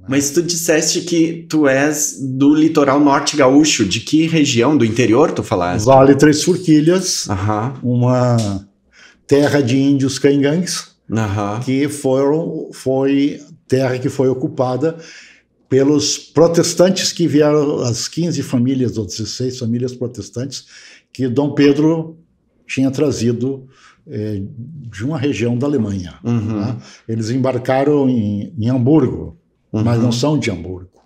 Mas tu disseste que tu és do litoral norte gaúcho. De que região? Do interior tu falaste? Vale Três Forquilhas, uma terra de índios caingangues, que foi terra que foi ocupada pelos protestantes que vieram, as 15 famílias ou 16 famílias protestantes que Dom Pedro tinha trazido de uma região da Alemanha. Tá? Eles embarcaram em Hamburgo, mas não são de Hamburgo.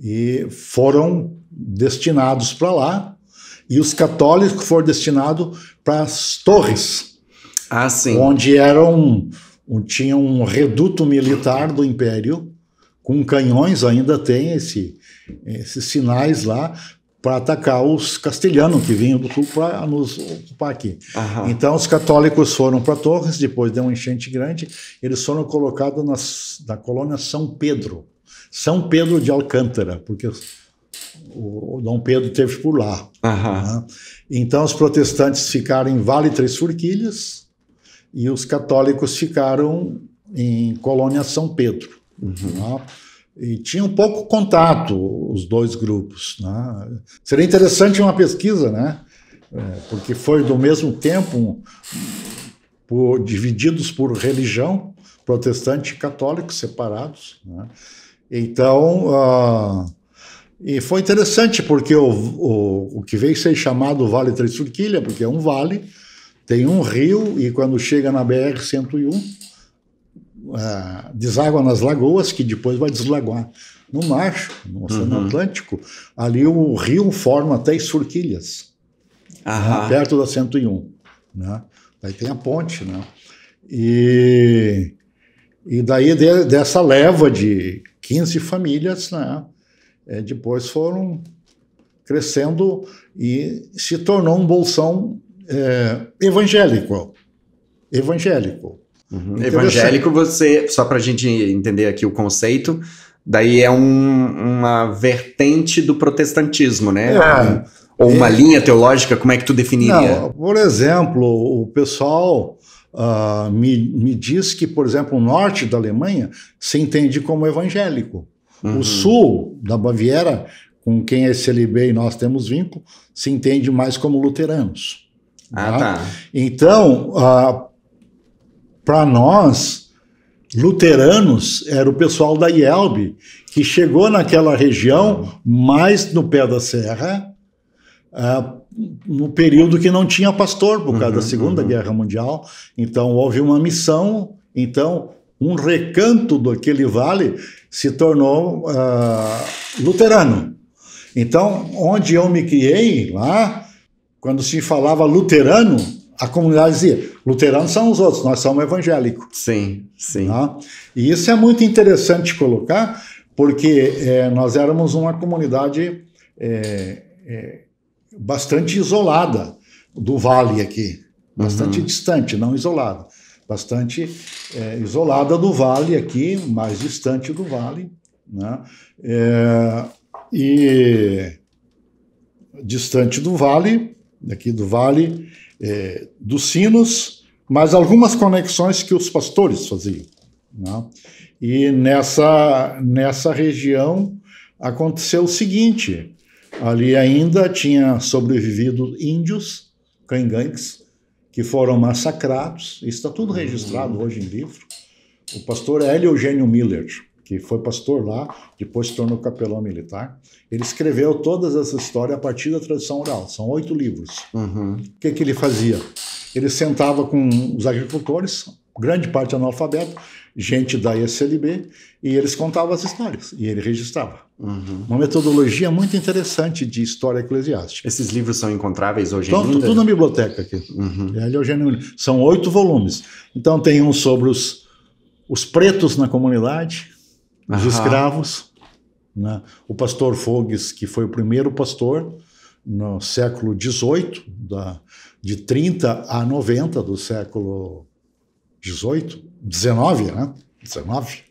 E foram destinados para lá, e os católicos foram destinados para as Torres, onde tinha um reduto militar do Império, com canhões, ainda tem esses sinais lá, para atacar os castelhanos que vinham do sul para nos ocupar aqui. Então os católicos foram para Torres, depois deu uma enchente grande, eles foram colocados na colônia São Pedro de Alcântara, porque o Dom Pedro teve por lá. Né? Então os protestantes ficaram em Vale Três Forquilhas e os católicos ficaram em colônia São Pedro. Né? E tinha um pouco contato os dois grupos. Né? Seria interessante uma pesquisa, né? Porque foi do mesmo tempo, divididos por religião, protestante e católico, separados. Né? Então, e foi interessante porque o que veio ser chamado Vale Três Forquilhas, porque é um vale, tem um rio, e quando chega na BR-101, deságua nas lagoas, que depois vai deslagoar no mar, no Oceano Atlântico. Ali o rio forma 3 forquilhas, né, perto da 101. Né? Daí tem a ponte. Né? E daí dessa leva de 15 famílias, né, depois foram crescendo e se tornou um bolsão evangélico. Evangélico, só para a gente entender aqui o conceito, daí é uma vertente do protestantismo, né? Ou uma linha teológica, como é que tu definiria? Não, por exemplo, o pessoal me diz que, por exemplo, o norte da Alemanha se entende como evangélico. O sul da Baviera, com quem a SLB e nós temos vínculo, se entende mais como luteranos. Tá? Então, para nós, luteranos, era o pessoal da IELB, que chegou naquela região, mais no pé da serra, no período que não tinha pastor, por causa da Segunda Guerra Mundial. Então, houve uma missão, então, um recanto daquele vale se tornou luterano. Então, onde eu me criei, lá, quando se falava luterano, a comunidade dizia, luteranos são os outros, nós somos evangélicos. Sim. Tá? E isso é muito interessante colocar, porque nós éramos uma comunidade bastante isolada do vale aqui, bastante distante, não isolada, bastante isolada do vale aqui, mais distante do vale, né? E distante do vale, daqui do vale, dos sinos, mas algumas conexões que os pastores faziam. Né? E nessa região aconteceu o seguinte, ali ainda tinha sobrevivido índios, caingangues, que foram massacrados, isso está tudo registrado hoje em livro. O pastor Hélio Eugênio Miller, que foi pastor lá, depois se tornou capelão militar, ele escreveu todas essas histórias a partir da tradição oral, são 8 livros. O que ele fazia? Ele sentava com os agricultores, grande parte analfabeto, gente da SLB, e eles contavam as histórias, e ele registrava. Uma metodologia muito interessante de história eclesiástica. Esses livros são encontráveis hoje ainda? Tudo na biblioteca aqui. São 8 volumes. Então tem um sobre os pretos na comunidade, os escravos, né? O pastor Fogues, que foi o primeiro pastor no século XVIII, de 30 a 90 do século XIX, né? 19.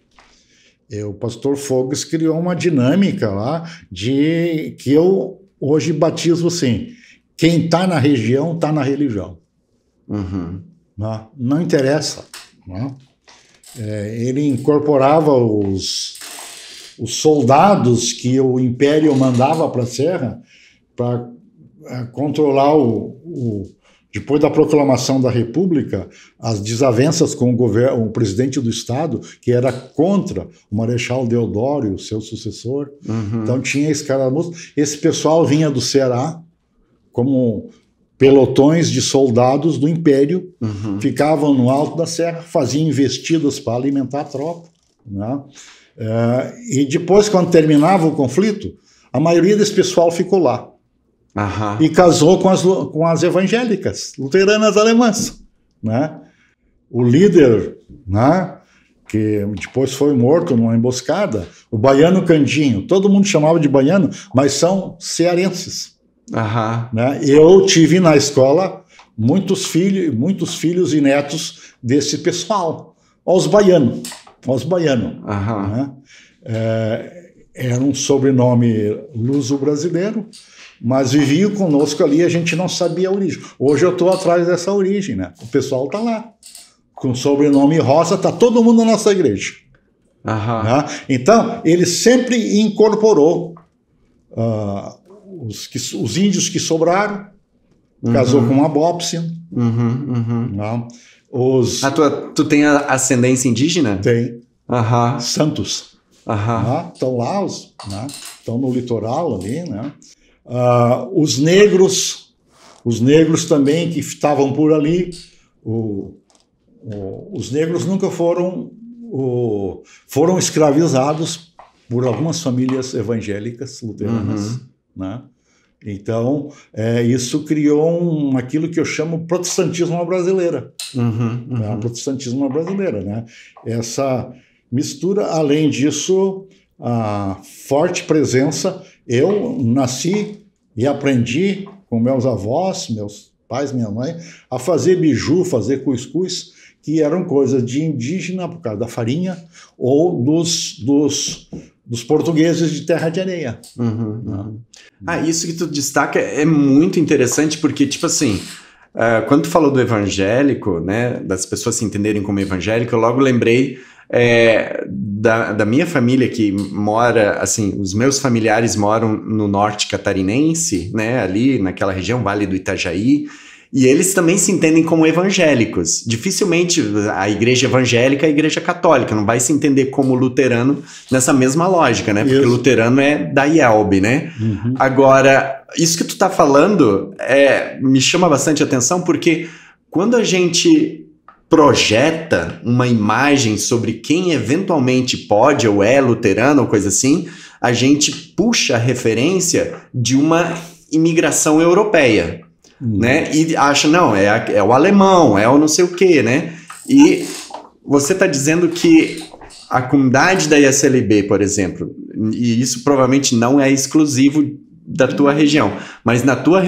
O pastor Fogues criou uma dinâmica lá que eu hoje batizo assim, quem está na região está na religião. Não interessa. Né? Ele incorporava os os soldados que o Império mandava para a Serra para controlar depois da proclamação da República, as desavenças com o presidente do Estado, que era contra o Marechal Deodoro, seu sucessor. Então tinha escaramuça. Esse pessoal vinha do Ceará como pelotões de soldados do Império, ficavam no alto da serra, faziam investidas para alimentar a tropa, né? E depois, quando terminava o conflito, a maioria desse pessoal ficou lá. E casou com as evangélicas, luteranas alemãs, né? O líder, né, que depois foi morto numa emboscada, o Baiano Candinho, todo mundo chamava de baiano, mas são cearenses. Né? Eu tive na escola muitos filhos e netos desse pessoal, os baianos. Né? Era um sobrenome luso-brasileiro, mas viviam conosco ali, a gente não sabia a origem. Hoje eu estou atrás dessa origem, né? O pessoal está lá, com o sobrenome Rosa, está todo mundo na nossa igreja. Né? Então, ele sempre incorporou os índios que sobraram, casou com uma bópsia. Né? Tu tem ascendência indígena? Tem. Santos. Estão lá, estão no litoral ali, né? Os negros também que estavam por ali, os negros nunca foram escravizados por algumas famílias evangélicas luteranas, né? Então, isso criou aquilo que eu chamo protestantismo à brasileira. Protestantismo à brasileira, né? Essa mistura, além disso, a forte presença. Eu nasci e aprendi com meus avós, meus pais, minha mãe, a fazer biju, fazer cuscuz, que eram coisas de indígena por causa da farinha ou dos portugueses de terra de areia. Isso que tu destaca é muito interessante, porque, tipo assim, quando tu falou do evangélico, né, das pessoas se entenderem como evangélico, eu logo lembrei da minha família que mora, assim, os meus familiares moram no norte catarinense, né, ali naquela região, Vale do Itajaí, e eles também se entendem como evangélicos. Dificilmente a igreja evangélica é a igreja católica, não vai se entender como luterano nessa mesma lógica, né? Porque luterano é da IELB, né? Agora, isso que tu tá falando me chama bastante atenção, porque quando a gente projeta uma imagem sobre quem eventualmente pode ou é luterano ou coisa assim, a gente puxa a referência de uma imigração europeia. Né? E acha, não, é o alemão, é o não sei o quê, né? E você está dizendo que a comunidade da ISLB, por exemplo, e isso provavelmente não é exclusivo da tua região, mas na tua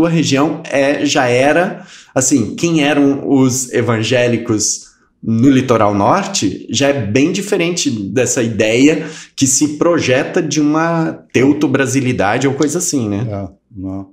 região já era, assim, quem eram os evangélicos no litoral norte já é bem diferente dessa ideia que se projeta de uma teuto-brasilidade ou coisa assim, né? Não.